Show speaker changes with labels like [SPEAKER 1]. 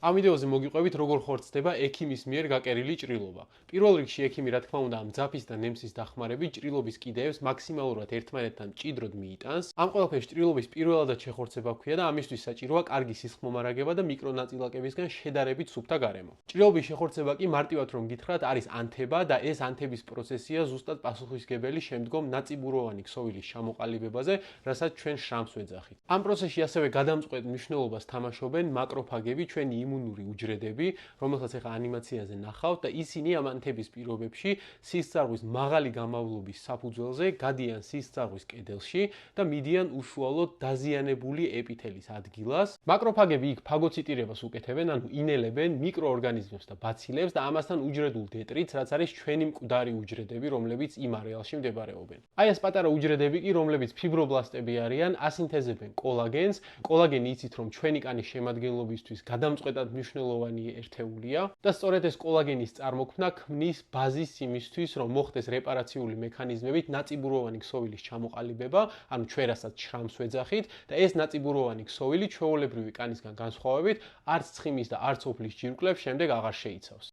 [SPEAKER 1] ამ ვიდეოზე მოგიყვებით, როგორ ხორცდება ექიმის მიერ გაკერილი ჭრილობა. პირველ რიგში ექიმი, რა თქმა უნდა, ამ ძაფის და ნემსის დახმარებით ჭრილობის კიდეებს მაქსიმალურად ერთმანეთთან მჭიდროდ მიიტანს. ამ ყველაფერს ჭრილობის პირველადად შეხორცება ჰქვია და ამისთვის საჭიროა კარგი სისხლმომარაგება და მიკრონაწილაკებისგან შედარებით სუფთა გარემო. ჭრილობის შეხორცება კი მარტივად რომ გითხრათ, არის ანთება და ეს ანთების პროცესია ზუსტად პასუხისმგებელი შემდგომ ნაწიბუროვანი ქსოვილის ჩამოყალიბებაზე, რასაც ჩვენ შრამს ვეძახით. ამ პროცესში ასევე გადამწყვეტ მნიშვნელობას თამაშობენ მაკროფაგები, ჩვენი იმუნური უჯრედები, რომელსაც ახლა ანიმაციაზე ნახავთ და ისინი ამ ანთების პირობებში სისხლძარღვის მაღალი გამავლობის საფუძველზე გადიან სისხლძარღვის კედელში და მიდიან უშუალოდ დაზიანებული ეპითელის ადგილას. მაკროფაგები იქ ფაგოციტირებას უკეთებენ, ანუ ინელებენ მიკროორგანიზმებს და ბაცილებს და ამასთან უჯრედულ დეტრიტს, რაც არის ჩვენი მკვდარი უჯრედები, რომლებიც იმ არეალში მდებარეობენ. აი ეს პატარა უჯრედები კი, რომლებიც ფიბრობლასტები არიან, ასინთეზებენ კოლაგენს. კოლაგენი იცით, რომ ჩვენი კანის შემადგენლობისთვის გადამწყვეტად მნიშვნელოვანი ერთეულია და სწორედ ეს კოლაგენის წარმოქმნა ქმნის ბაზის იმისთვის, რომ მოხდეს რეპარაციული მექანიზმებით ნაწიბუროვანი ქსოვილის ჩამოყალიბება, ანუ ჩვენ რასაც შრამს ვეძახით და ეს ნაწიბუროვანი ქსოვილი ჩვეულებრივი კანისგან განსხვავებით არც ცხიმის და არც ოფლის ჯირკვლებს შემდეგ აღარ შეიცავს.